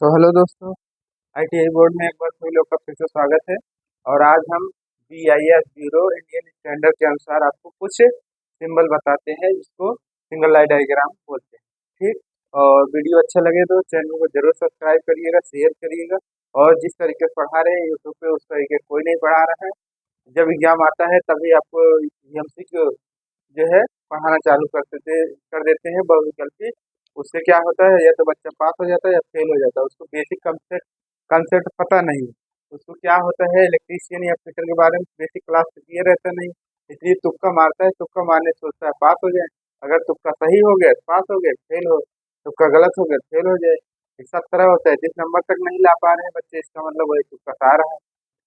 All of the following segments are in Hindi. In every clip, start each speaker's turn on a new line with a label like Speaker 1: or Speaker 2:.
Speaker 1: तो हेलो दोस्तों, आईटीआई बोर्ड में एक बार सभी लोग का फिर से स्वागत है। और आज हम BIS ब्यूरो इंडियन स्टैंडर्ड के अनुसार आपको कुछ सिंबल बताते हैं जिसको सिंगल लाइन डायग्राम बोलते हैं। ठीक। और वीडियो अच्छा लगे तो चैनल को जरूर सब्सक्राइब करिएगा, शेयर करिएगा। और जिस तरीके से पढ़ा रहे हैं यूट्यूब पे उस तरीके कोई नहीं पढ़ा रहा है। जब एग्जाम आता है तभी आपको MCQ जो है पढ़ाना चालू कर देते हैं बहुविकल्पी। उससे क्या होता है, या तो बच्चा पास हो जाता है या फेल हो जाता है। उसको बेसिक कंसेप्ट कंसेप्ट पता नहीं। उसको क्या होता है, इलेक्ट्रीशियन या फिटर के बारे में बेसिक क्लास क्लियर रहता नहीं। इसलिए तुक्का मारता है, तुक्का मारने से सोचता है पास हो जाए। अगर तुक्का सही हो गया तो पास हो गए, फेल हो तुक्का गलत हो गया तो फेल हो जाए। इस सब तरह होता है। जिस नंबर तक नहीं ला पा रहे हैं बच्चे, इसका मतलब वही तुक्का आ रहा है।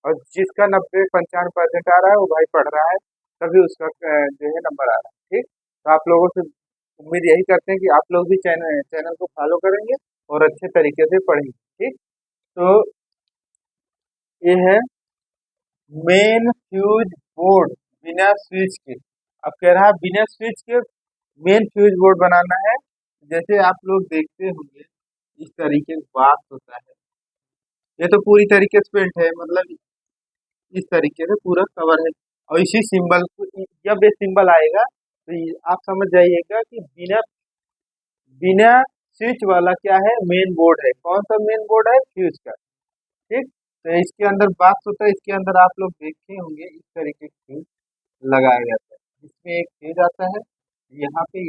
Speaker 1: और जिसका 90-95% आ रहा है वो भाई पढ़ रहा है, तभी उसका जो है नंबर आ रहा है। ठीक। तो आप लोगों से उम्मीद यही करते हैं कि आप लोग भी चैनल चैनल को फॉलो करेंगे और अच्छे तरीके से पढ़ेंगे। ठीक। तो ये है मेन फ्यूज बोर्ड बिना स्विच के। अब कह रहा है बिना स्विच के मेन फ्यूज बोर्ड बनाना है। जैसे आप लोग देखते होंगे इस तरीके से बात होता है। ये तो पूरी तरीके से पेंट है, मतलब इस तरीके से पूरा कवर है। और इसी सिंबल को जब ये सिंबल आएगा तो आप समझ जाइएगा कि बिना बिना स्विच वाला क्या है, मेन बोर्ड है। कौन सा मेन बोर्ड है, फ्यूज का। ठीक। तो इसके अंदर बात होता है, इसके अंदर आप लोग देखे होंगे इस तरीके से फ्यूज लगाया जाता है। इसमें एक फ्यूज आता है, यहाँ पे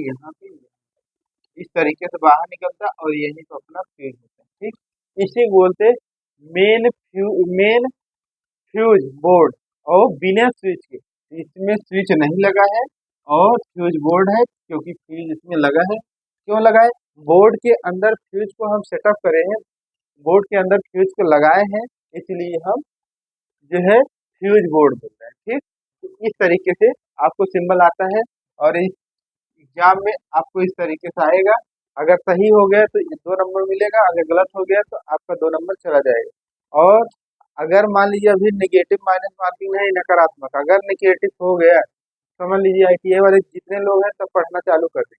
Speaker 1: इस तरीके से बाहर निकलता है और यही तो अपना फ्यूज होता है। ठीक। इसे बोलते मेन फ्यूज बोर्ड। और बिना स्विच के, इसमें स्विच नहीं लगा है और फ्यूज बोर्ड है क्योंकि फ्यूज इसमें लगा है। क्यों लगा है, बोर्ड के अंदर फ्यूज को हम सेटअप करे हैं, बोर्ड के अंदर फ्यूज को लगाए हैं, इसलिए हम जो है फ्यूज बोर्ड बोल रहे हैं। ठीक। तो इस तरीके से आपको सिंबल आता है और इस एग्जाम में आपको इस तरीके से आएगा। अगर सही हो गया तो ये 2 नंबर मिलेगा, अगर गलत हो गया तो आपका 2 नंबर चला जाएगा। और अगर मान लीजिए अभी निगेटिव माइनस मार्किंग है, नकारात्मक, अगर निगेटिव हो गया समझ लीजिए ITA वाले जितने लोग हैं सब पढ़ना चालू कर दें।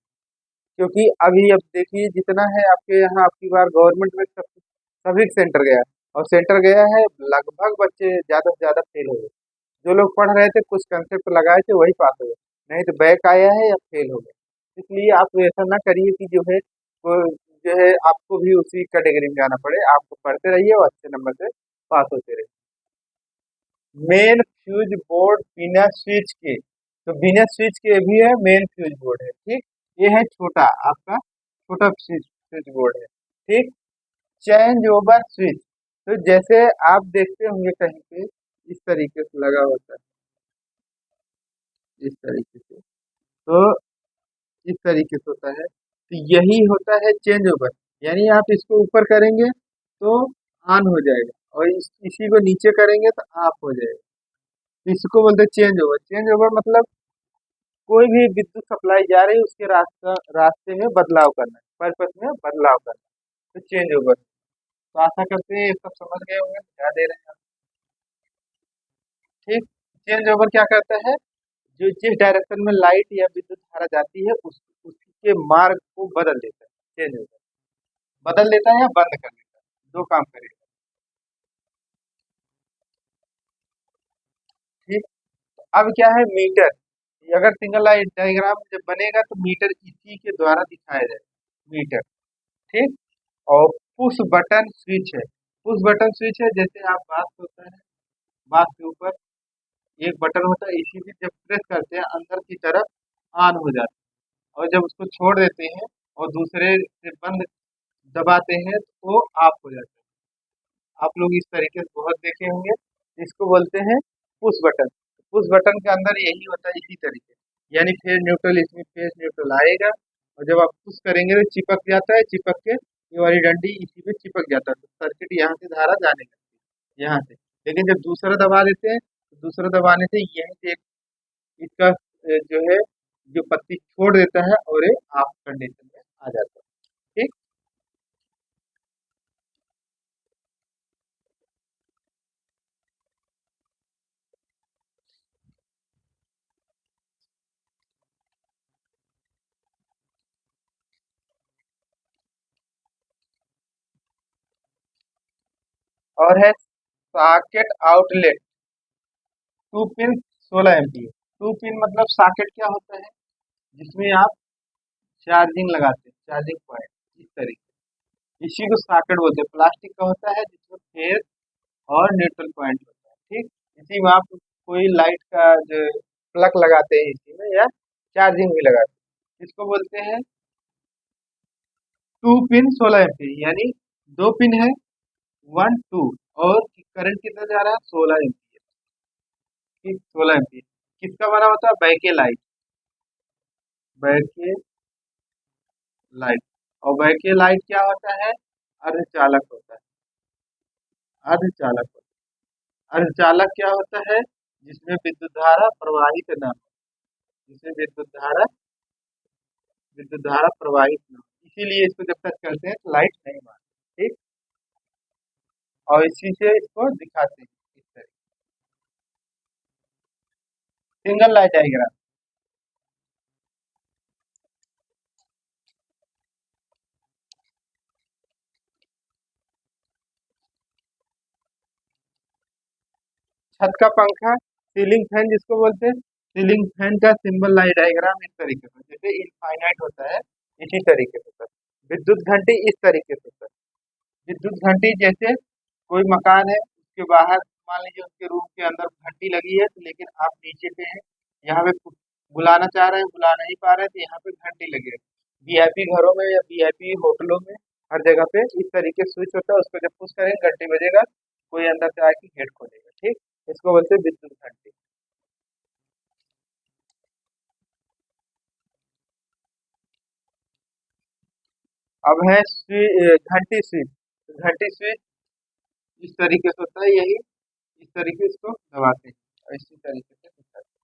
Speaker 1: क्योंकि अभी अब देखिए जितना है आपके यहाँ आपकी बार गवर्नमेंट में सभी सेंटर गया और सेंटर गया है, लगभग बच्चे ज़्यादा से ज़्यादा फेल हो गए। जो लोग पढ़ रहे थे कुछ कंसेप्ट लगाए थे वही पास हो गए, नहीं तो बैक आया है या फेल हो गया। इसलिए आप ऐसा ना करिए कि जो है वो जो है आपको भी उसी कैटेगरी में जाना पड़े। आप पढ़ते रहिए और अच्छे नंबर से पास होते रहिए। मेन फ्यूज बोर्ड बिना स्विच के, तो बिना स्विच के भी है मेन फ्यूज बोर्ड है। ठीक। ये है छोटा आपका छोटा स्विच बोर्ड है। ठीक। चेंज ओवर स्विच, तो जैसे आप देखते होंगे कहीं पे इस तरीके से लगा होता है, इस तरीके से। तो इस तरीके से होता है, तो यही होता है चेंज ओवर। यानी आप इसको ऊपर करेंगे तो ऑन हो जाएगा और इसी को नीचे करेंगे तो ऑफ हो जाएगा। इसको बोलते हैं चेंज ओवर। चेंज ओवर मतलब कोई भी विद्युत सप्लाई जा रही है उसके रास्ते में बदलाव करना है, पर्पस में बदलाव करना है, तो चेंज ओवर। तो आशा करते हैं ये सब समझ गए होंगे, क्या दे रहे हैं आप। ठीक। चेंज ओवर क्या करता है, जो जिस डायरेक्शन में लाइट या विद्युत धारा जाती है उसके मार्ग को बदल देता है। चेंज ओवर बदल देता है या बंद कर देता है, दो काम करेगा। ठीक। तो अब क्या है, मीटर। अगर सिंगल लाइन डायग्राम जब बनेगा तो मीटर इसी के द्वारा दिखाया जाएगा, मीटर। ठीक। और पुश बटन स्विच है। पुश बटन स्विच है, जैसे आप बात होता है, बात के ऊपर एक बटन होता है, इसी से जब प्रेस करते हैं अंदर की तरफ ऑन हो जाता है और जब उसको छोड़ देते हैं और दूसरे से बंद दबाते हैं तो वो ऑफ हो जाता है। आप लोग इस तरीके से बहुत देखे होंगे। इसको बोलते हैं पुश बटन। पुश बटन के अंदर यही होता है, इसी तरीके यानी फेज न्यूट्रल, इसमें फेज न्यूट्रल आएगा और जब आप पुश करेंगे तो चिपक जाता है, चिपक के ये वाली डंडी इसी पे चिपक जाता है, तो सर्किट यहाँ से धारा जाने लगती है यहाँ से। लेकिन जब दूसरा दबा देते हैं तो दूसरा दबाने से यहीं से इसका जो है जो पत्ती छोड़ देता है और ये ऑफ कंडीशन में आ जाता है। ठीक। और है socket outlet 2 pin 16 MP. 2 pin मतलब सॉकेट क्या होता है, जिसमें आप चार्जिंग लगाते हैं, चार्जिंग पॉइंट, इस तरीके, इसी को सॉकेट बोलते हैं। प्लास्टिक का होता है जिसमें फेस और न्यूट्रल पॉइंट होता है, ठीक। इसी में आप कोई लाइट का जो प्लग लगाते हैं इसी में, या चार्जिंग भी लगाते हैं, इसको बोलते हैं 2 पिन 16 एमपी। यानी 2 पिन है, 1 2, और करंट कितना जा रहा है, 16 एमपी, ठीक, 16 एमपी। किसका बना होता है, बैके लाइट, बैके लाइट। और बैके लाइट क्या होता है, अर्धचालक होता है, अर्धचालक होता है। अर्धचालक क्या होता है, जिसमें विद्युत धारा प्रवाहित न हो, जिसमें विद्युत धारा प्रवाहित न हो, इसीलिए इसको जब टच करते हैं तो लाइट नहीं मारती, ठीक। और इसी से इसको दिखाते हैं इस तरह, सिंगल लाइट डायग्राम। छत का पंखा, सीलिंग फैन जिसको बोलते हैं, सीलिंग फैन का सिंबल लाइट डायग्राम इस तरीके से, जैसे इनफाइनाइट होता है इसी तरीके से सर। विद्युत घंटी इस तरीके से सर, विद्युत घंटी जैसे कोई मकान है उसके बाहर, मान लीजिए उसके रूम के अंदर घंटी लगी है, तो लेकिन आप नीचे पे हैं, यहाँ पे बुलाना चाह रहे हैं, बुला नहीं पा रहे हैं, तो यहाँ पे घंटी लगी है। वीआईपी घरों में या वीआईपी होटलों में हर जगह पे इस तरीके से स्विच होता है, उसको जब पुश करेंगे घंटी बजेगा, कोई अंदर से आके गेट खोलेगा, ठीक। इसको बोलते हैं विद्युत घंटी। अब है घंटी स्विच। घंटी स्विच इस तरीके से होता है, यही इस तरीके से इसको दबाते हैं और इसी तरीके से दिखाते हैं।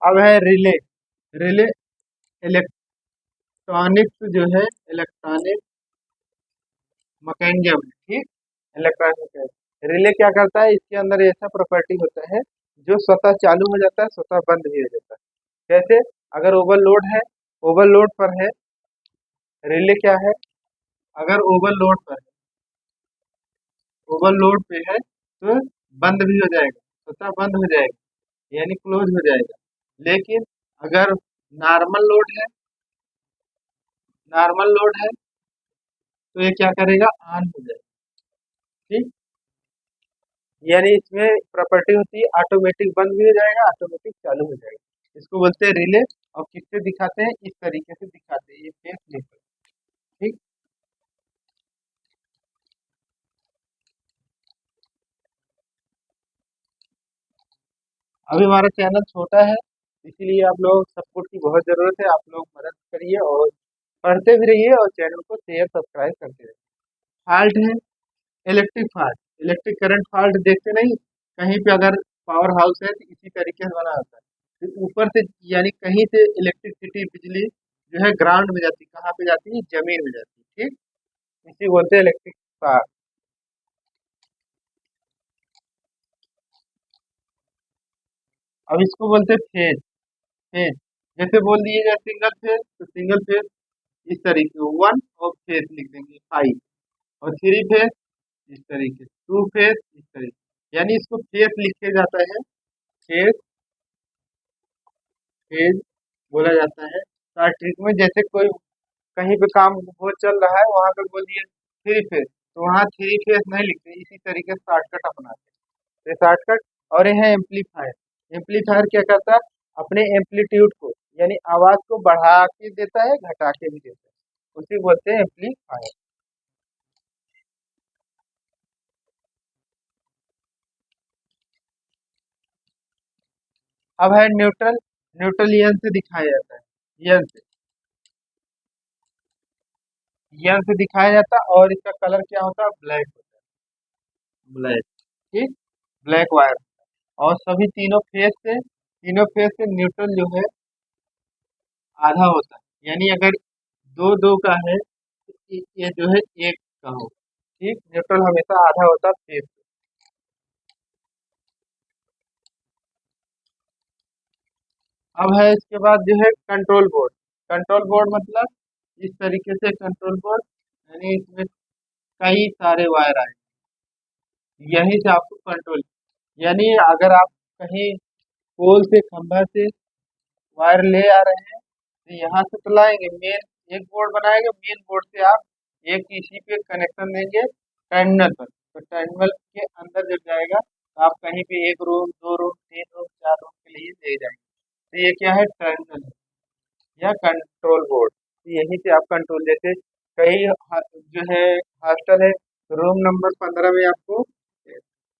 Speaker 1: अब है रिले। रिले इलेक्ट्रॉनिक्स जो है, इलेक्ट्रॉनिक मैकेनिज्म, ठीक, इलेक्ट्रॉनिक। रिले क्या करता है, इसके अंदर ऐसा प्रॉपर्टी होता है जो स्वतः चालू हो जाता है, स्वतः बंद भी हो जाता है। जैसे अगर ओवरलोड है, ओवरलोड पर है, रिले क्या है, अगर ओवरलोड पर है, ओवरलोड पे है तो बंद भी हो जाएगा, स्वतः बंद हो जाएगा, यानी क्लोज हो जाएगा। लेकिन अगर नॉर्मल लोड है, नॉर्मल लोड है तो ये क्या करेगा, ऑन हो जाएगा, ठीक। यानी इसमें प्रॉपर्टी होती है ऑटोमेटिक बंद भी हो जाएगा, ऑटोमेटिक चालू हो जाएगा। इसको बोलते हैं रिले। और किससे दिखाते हैं, इस तरीके से दिखाते हैं, ये फेस लेकर, ठीक। अभी हमारा चैनल छोटा है, इसीलिए आप लोग सपोर्ट की बहुत जरूरत है, आप लोग मदद करिए और पढ़ते भी रहिए और चैनल को शेयर सब्सक्राइब करते रहिए। फॉल्ट है, electric fault, electric current fault देखते नहीं, कहीं पे अगर पावर हाउस है तो इसी तरीके से बना होता है, तो ऊपर से यानी कहीं से इलेक्ट्रिसिटी, बिजली जो है ग्राउंड में जाती है, कहाँ पे जाती है, जमीन में जाती है, ठीक। इसी बोलते हैं इलेक्ट्रिक पावर। अब इसको बोलते हैं फेज। फेज जैसे बोल दिए जाए सिंगल फेज, तो सिंगल फेज इस तरीके, वन, और फेज लिख देंगे 5, और 3 फेज इस तरीके, 2 फेज इस तरीके, यानी इसको फेज लिखे जाता है, फेज, फेज बोला जाता है। ट्रिक में जैसे कोई कहीं पे काम हो चल रहा है, वहां पे बोल दिए 3 फेज, तो वहाँ 3 फेज नहीं लिखते, इसी तरीके से शॉर्टकट अपनाते हैं, तो शॉर्टकट। और ये है एम्पलीफायर। एम्पलीफायर क्या करता है, अपने एम्पलीट्यूड को यानी आवाज को बढ़ा के देता है, घटा के भी देता है, उसी बोलते हैं एम्पलीफायर। अब है न्यूट्रल। न्यूट्रल यन से दिखाया जाता है, यन से, यन से दिखाया जाता है, और इसका कलर क्या होता है, ब्लैक होता है, ब्लैक, ठीक, ब्लैक वायर। और सभी तीनों फेज से न्यूट्रल जो है आधा होता है, यानी अगर दो दो का है तो ये जो है एक का हो, ठीक। न्यूट्रल हमेशा आधा होता है फेज से। अब है इसके बाद जो है कंट्रोल बोर्ड। कंट्रोल बोर्ड मतलब इस तरीके से कंट्रोल बोर्ड, यानी इसमें कई सारे वायर आए, यहीं से आपको कंट्रोल, यानी अगर आप कहीं पोल से खंभा से वायर ले आ रहे हैं तो यहाँ से तो लाएंगे, मेन एक बोर्ड बनाएंगे, मेन बोर्ड से आप एक इसी पे कनेक्शन देंगे टर्मिनल पर, तो टर्मिनल के अंदर जब जाएगा तो आप कहीं भी एक रूम, दो रूम, तीन रूम, चार रूम के लिए ले जाएंगे। तो ये क्या है, टर्मिनल है या कंट्रोल बोर्ड। तो यहीं से आप कंट्रोल, जैसे कई जो है हॉस्टल है, रूम नंबर 15 में आपको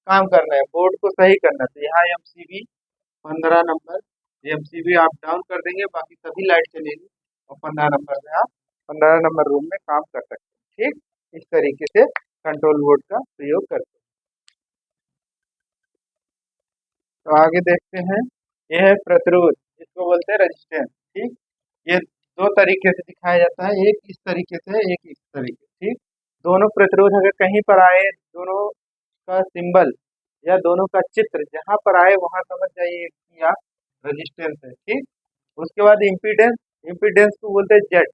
Speaker 1: काम करना है, बोर्ड को सही करना है, तो यहाँ MCB 15 नंबर, MCB आप डाउन कर देंगे, बाकी सभी लाइट चलेगी और 15 नंबर में आप 15 नंबर रूम में काम कर सकते हैं। ठीक, इस तरीके से कंट्रोल बोर्ड का प्रयोग करते हैं। तो आगे देखते हैं, यह है प्रतिरोध, इसको बोलते हैं रेजिस्टेंस। ठीक, ये दो तरीके से दिखाया जाता है, एक इस तरीके से, एक इस तरीके से। ठीक, दोनों प्रतिरोध अगर कहीं पर आए, दोनों का सिंबल या दोनों का चित्र जहां पर आए वहां समझ जाइए कि आप रेजिस्टेंस है। ठीक, उसके बाद इम्पीडेंस, इम्पीडेंस को बोलते हैं जेड।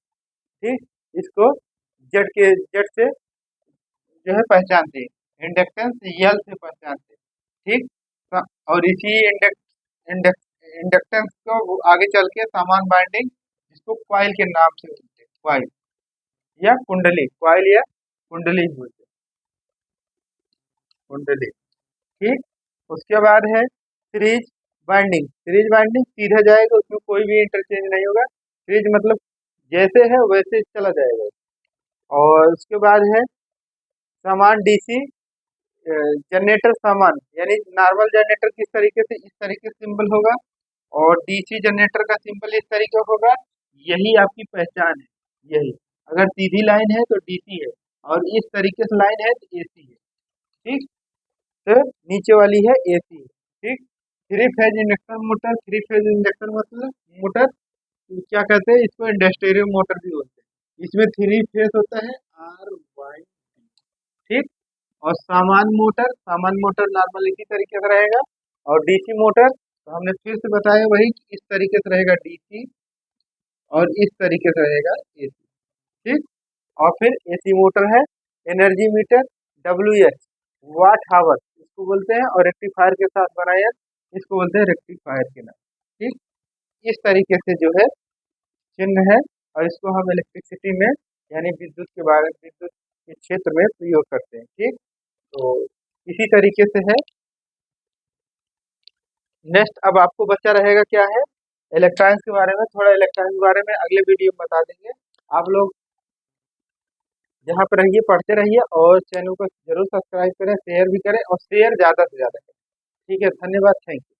Speaker 1: ठीक, इसको जेड से जो है पहचानते हैं, इंडक्टेंस यल से पहचानते हैं। ठीक, और इसी इंडक्टेंस को आगे चल के समान बाइंडिंग, जिसको क्वाइल के नाम से बोलते हैं, क्वाइल या कुंडली, क्वाइल या कुंडली बोलते हैं, कुंडली। ठीक, उसके बाद है सीरीज बाइंडिंग। सीरीज बाइंडिंग सीधा जाएगा, उसमें कोई भी इंटरचेंज नहीं होगा, सीरीज मतलब जैसे है वैसे चला जाएगा। और उसके बाद है समान डीसी जनरेटर, समान यानी नॉर्मल जनरेटर किस तरीके से, इस तरीके से सिंबल होगा, और डीसी जनरेटर का सिंबल इस तरीके होगा। यही आपकी पहचान है, यही अगर सीधी लाइन है तो डीसी है, और इस तरीके से लाइन है तो एसी है। ठीक, तो नीचे वाली है एसी। ठीक, three phase induction motor, three phase induction मतलब मोटर क्या कहते हैं, इसको इंडस्ट्रियल मोटर भी बोलते हैं। इसमें थ्री फेज होता है, RY। ठीक, और सामान्य मोटर नॉर्मल इसी तरीके से रहेगा। और डीसी मोटर तो हमने फिर से बताया वही कि इस तरीके से रहेगा डीसी, और इस तरीके से रहेगा एसी। ठीक, और फिर एसी मोटर है एनर्जी मीटर, WH वाट हावर इसको बोलते हैं, और रेक्टिफायर के साथ बनाया, इसको बोलते हैं रेक्टिफायर के नाम। ठीक, इस तरीके से जो है चिन्ह है, और इसको हम इलेक्ट्रिसिटी में यानी विद्युत के क्षेत्र में प्रयोग करते हैं। ठीक, तो इसी तरीके से है। नेक्स्ट अब आपको बच्चा रहेगा क्या है, इलेक्ट्रॉनिक्स के बारे में, थोड़ा इलेक्ट्रॉनिक्स के बारे में अगले वीडियो में बता देंगे। आप लोग जहाँ पर रहिए पढ़ते रहिए, और चैनल को जरूर सब्सक्राइब करें, शेयर भी करें, और शेयर ज़्यादा से ज़्यादा करें। ठीक है, धन्यवाद, थैंक यू।